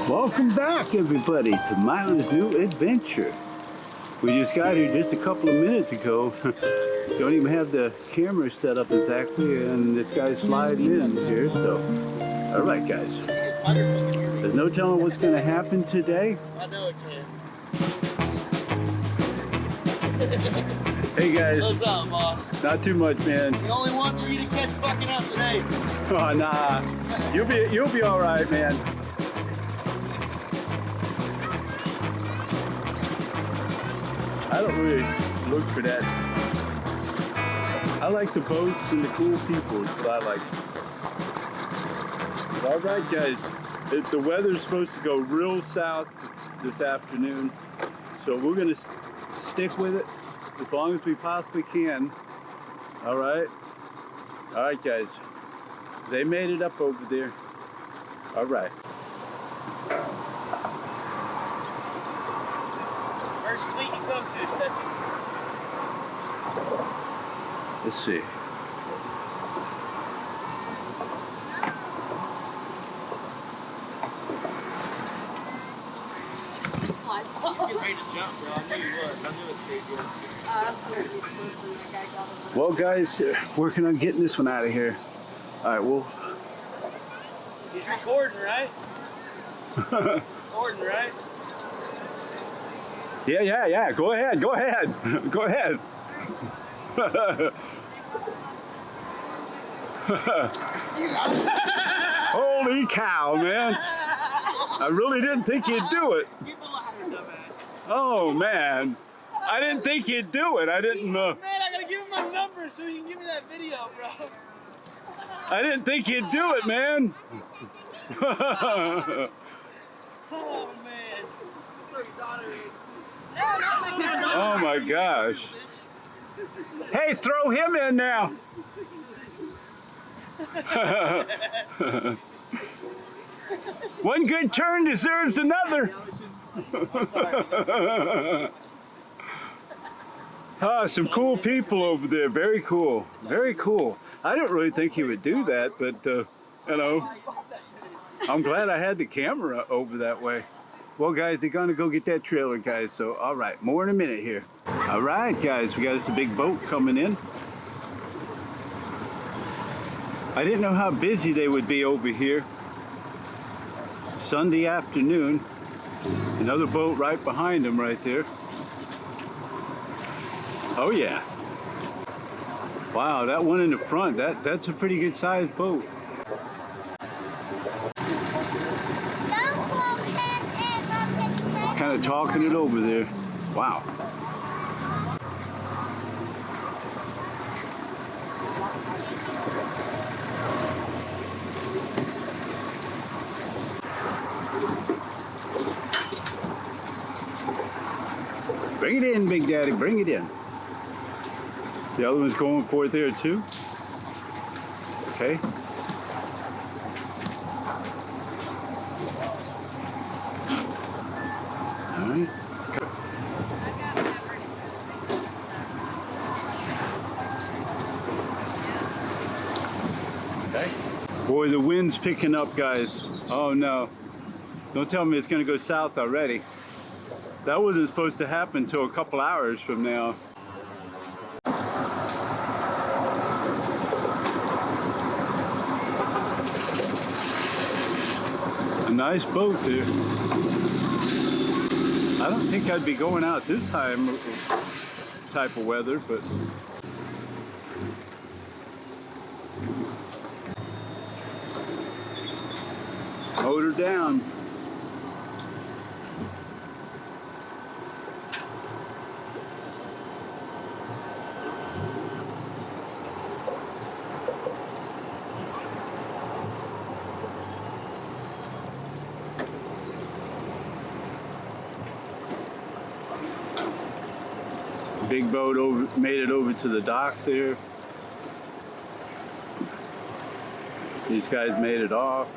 Welcome back, everybody, to Milo's new adventure. We just got here just a couple of minutes ago. Don't even have the camera set up exactly, and this guy's sliding in here, so. All right, guys. There's no telling what's going to happen today. I know it can. Hey, guys. What's up, boss? Not too much, man. The only one for you to catch fucking up today. Oh, nah. You'll be all right, man. I don't really look for that. I like the boats and the cool people. Is what I like. All right, guys. The weather's supposed to go real south this afternoon, so we're gonna stick with it as long as we possibly can. All right, guys. They made it up over there. All right. First fleet you come to, Stetson. Let's see. Get ready to jump, bro. I knew you would. I knew it was crazy. Well, guys, working on getting this one out of here. All right, well. He's recording, right? Recording, right? Yeah. Go ahead. Go ahead. Holy cow, man. I really didn't think you'd do it. Get the ladder, dumbass. Oh, man. I didn't think you'd do it. I didn't know. Man, I gotta give him my number so he can give me that video, bro. I didn't think you'd do it, man. Oh, man. Oh, my gosh. Hey, throw him in now. One good turn deserves another. Ah, some cool people over there. Very cool. Very cool. I didn't really think he would do that, but, you know, I'm glad I had the camera over that way. Well, guys, they're going to go get that trailer, guys. So, all right, more in a minute here. All right, guys, we got us a big boat coming in. I didn't know how busy they would be over here. Sunday afternoon. Another boat right behind them right there. Oh, yeah. Wow, that one in the front, that's a pretty good sized boat. Kind of talking it over there. Wow. Bring it in, Big Daddy, bring it in. The other one's going for it there too. Okay. All right. Okay. Boy, the wind's picking up, guys. Oh no. Don't tell me it's going to go south already. That wasn't supposed to happen until a couple hours from now. A nice boat there. I don't think I'd be going out this type of weather, but hold her down. Big boat made it over to the dock there. These guys made it off.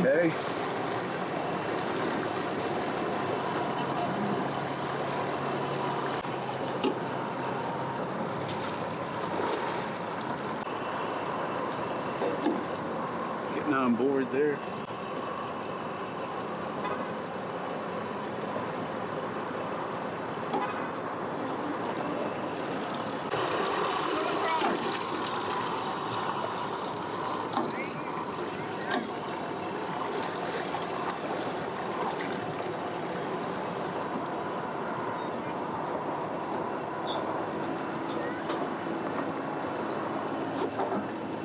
Okay. on board there.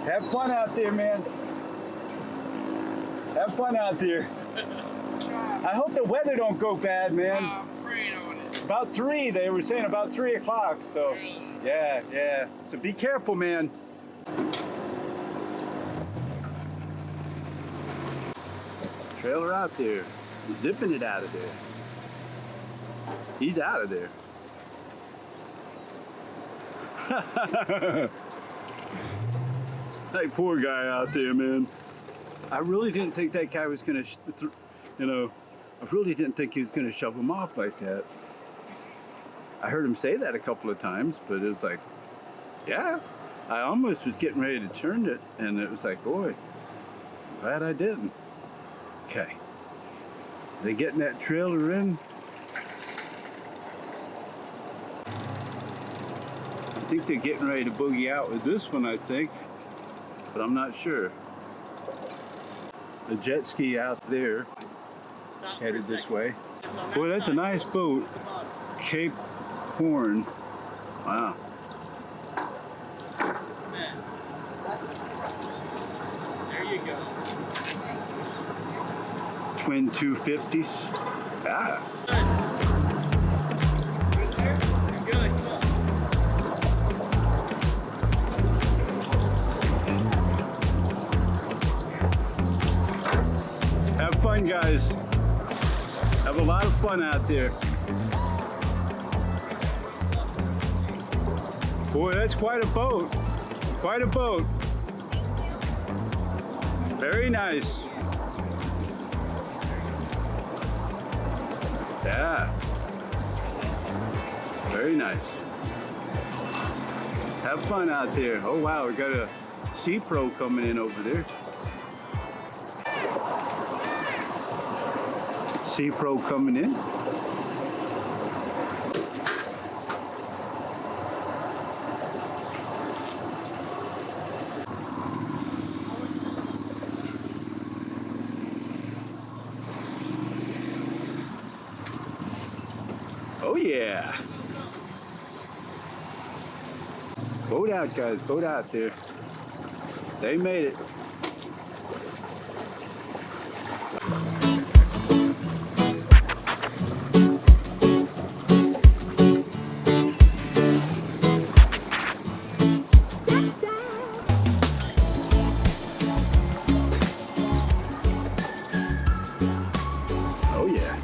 Have fun out there, man. Have fun out there. I hope the weather don't go bad, man. I'm praying on it. About 3, they were saying about 3 o'clock, so yeah. So be careful, man. Trailer out there, zipping it out of there. He's out of there. That poor guy out there, man. I really didn't think that guy was gonna, I really didn't think he was gonna shove him off like that. I heard him say that a couple of times, but it was like, yeah. I almost was getting ready to turn it, and it was like, boy, glad I didn't. Okay. They getting that trailer in? I think they're getting ready to boogie out with this one, I think. But I'm not sure. The jet ski out there, headed this way. Boy, that's a nice boat. Cape Horn. Wow. There you go. Twin 250s. Ah. Good there? You're good. Come on. Have fun, guys. Have a lot of fun out there. Boy, that's quite a boat. Quite a boat. Very nice. Yeah. Very nice. Have fun out there. Oh wow, we got a Sea Pro coming in over there. Sea Pro coming in. Oh yeah. Boat out, guys. Boat out there. They made it. Oh yeah.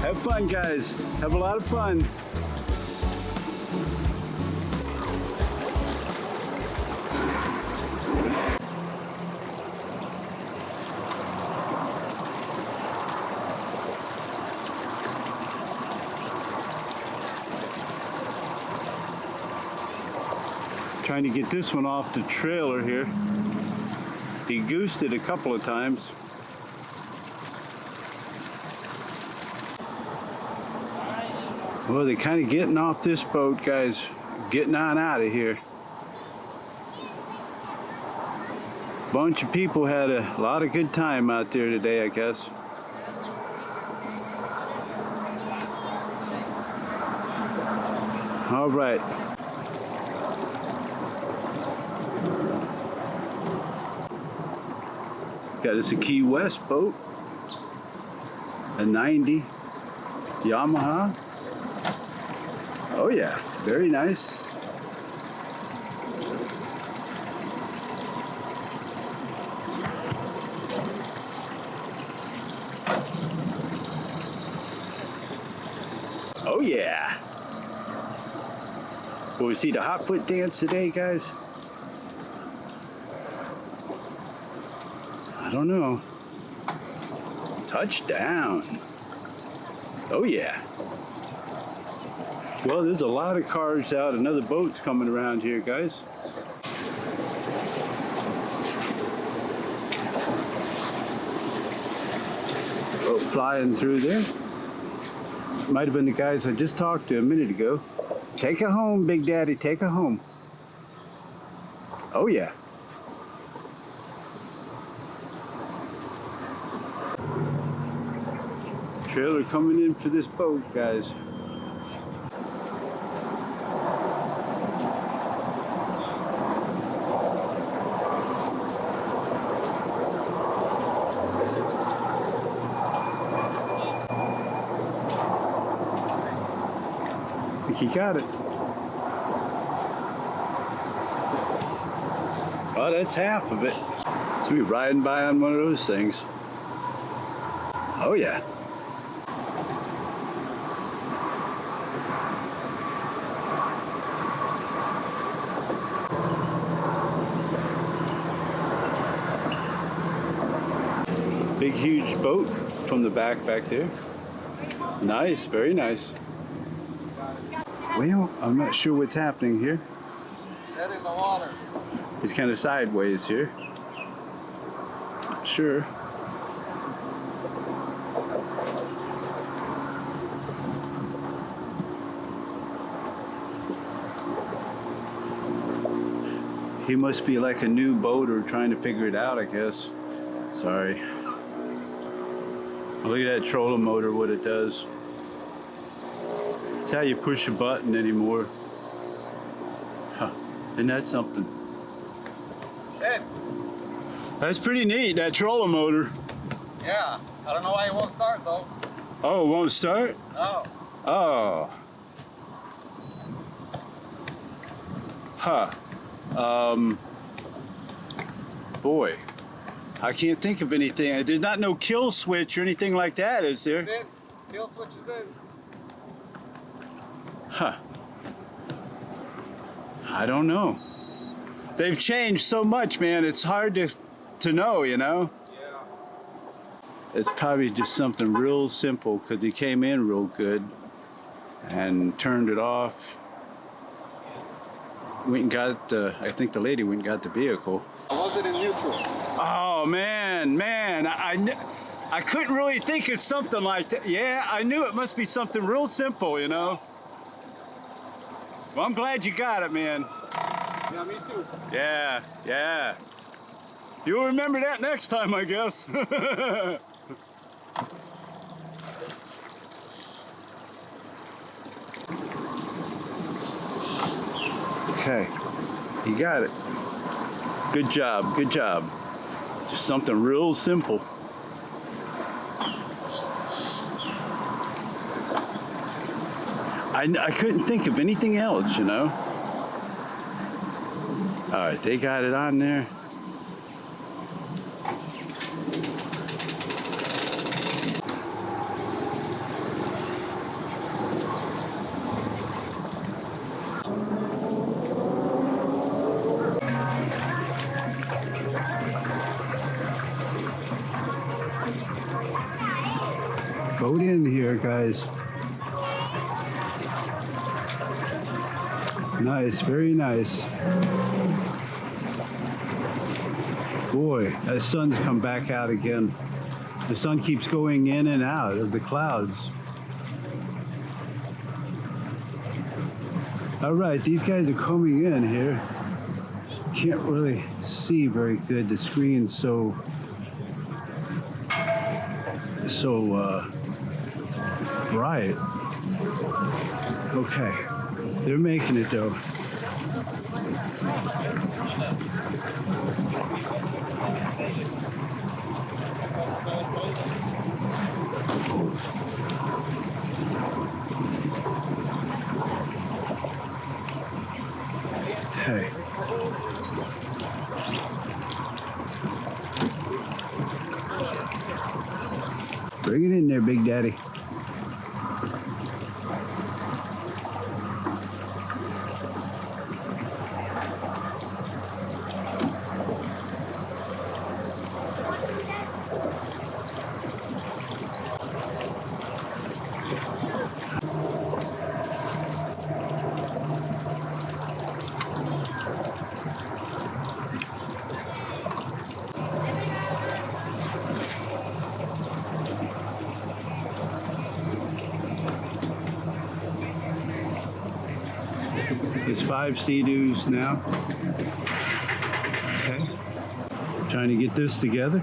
Have fun, guys. Have a lot of fun. Trying to get this one off the trailer here. De-goosed it a couple of times. Well, they're kind of getting off this boat, guys. Getting on out of here. Bunch of people had a lot of good time out there today, I guess. All right. Got this a Key West boat. A 90 Yamaha. Oh yeah, very nice. Oh yeah. Will we see the hot foot dance today, guys? I don't know. Touchdown. Oh yeah. Well, there's a lot of cars out. Another boat's coming around here, guys. flying through there. Might have been the guys I just talked to a minute ago. Take her home, Big Daddy, take her home. Oh yeah. Trailer coming in for this boat, guys. I think he got it. Well, that's half of it. So we're riding by on one of those things. Oh yeah. Big huge boat from the back there. Nice, very nice. Well, I'm not sure what's happening here. That is the water. It's kind of sideways here. Not sure. He must be like a new boater trying to figure it out, I guess. Sorry. Look at that trolling motor, what it does. It's how you push a button anymore. Huh. Isn't that something? Hey. That's pretty neat, that trolling motor. Yeah. I don't know why it won't start though. Oh, it won't start? No. Oh. Huh. Boy. I can't think of anything. There's not no kill switch or anything like that, is there? That's it. Kill switch is in. Huh. I don't know. They've changed so much, man. It's hard to know, you know? Yeah. It's probably just something real simple because he came in real good and turned it off. Went and got, I think the lady went and got the vehicle. Was it in neutral? Oh, man. I couldn't really think of something like that. Yeah, I knew it must be something real simple, you know? Well, I'm glad you got it, man. Yeah, me too. Yeah. You'll remember that next time, I guess. Okay, you got it. Good job, good job. Just something real simple. I couldn't think of anything else, you know? All right, they got it on there. Boat in here, guys. Nice, very nice. Boy, that sun's come back out again. The sun keeps going in and out of the clouds. All right, these guys are coming in here. Can't really see very good. The screen's so bright. Okay, they're making it though. Okay. Bring it in there, Big Daddy. It's 5 Sea-Doos now. Okay. Trying to get this together.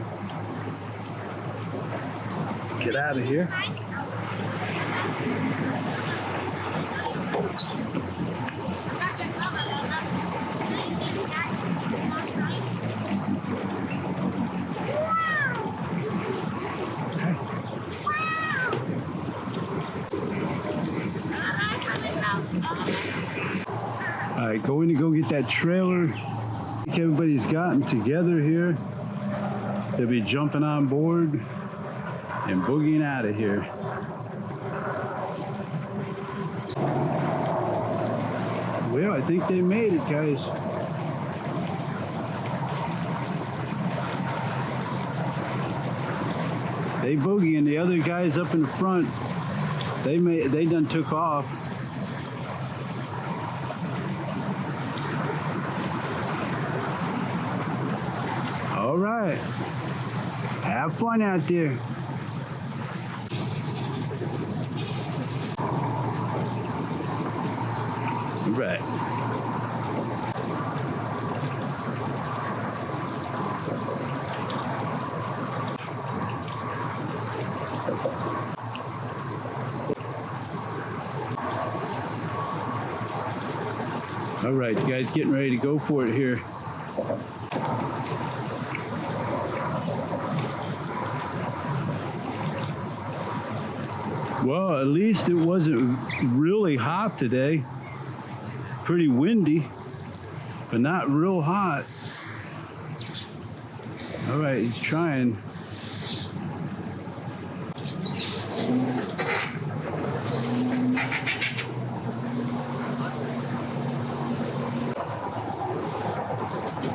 Get out of here. All right, going to go get that trailer. I think everybody's gotten together here. They'll be jumping on board and boogieing out of here. Well, I think they made it, guys. They boogie, and the other guys up in the front, they done took off. All right, have fun out there. All right. All right, you guys getting ready to go for it here. Well, at least it wasn't really hot today. Pretty windy, but not real hot. All right, he's trying.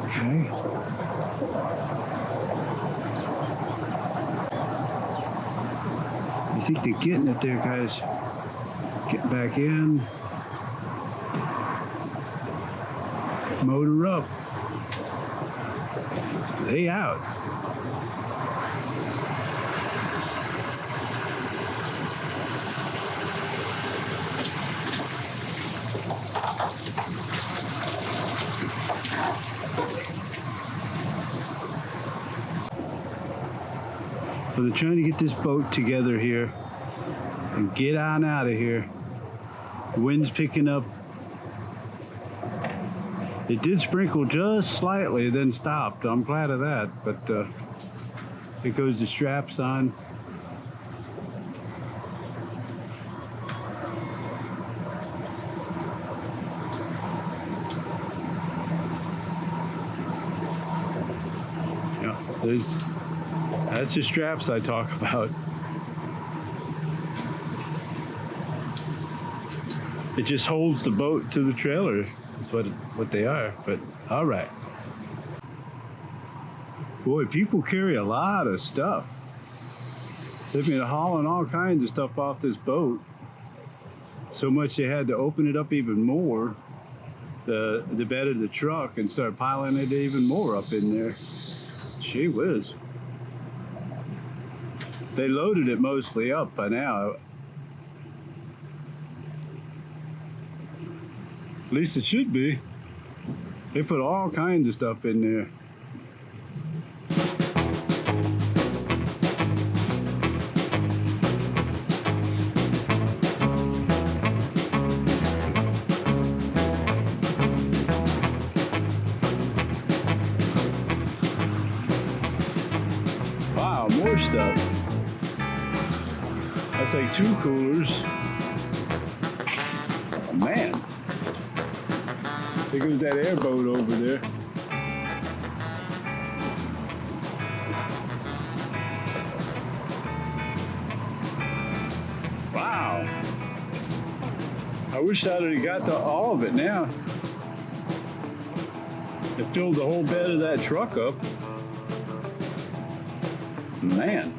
Okay. I think they're getting it there, guys. Get back in. Motor up. They out. So they're trying to get this boat together here and get on out of here. The wind's picking up. It did sprinkle just slightly, then stopped. I'm glad of that, but it goes the straps on. Yeah, that's the straps I talk about. It just holds the boat to the trailer. That's what they are, but all right. Boy, people carry a lot of stuff. They've been hauling all kinds of stuff off this boat. So much they had to open it up even more, the bed of the truck, and start piling it even more up in there. Gee whiz. They loaded it mostly up by now. At least it should be. They put all kinds of stuff in there. Wow, more stuff. That's like 2 coolers. Man. There goes that airboat over there. Wow. I wish I'd have got to all of it now. It filled the whole bed of that truck up. Man.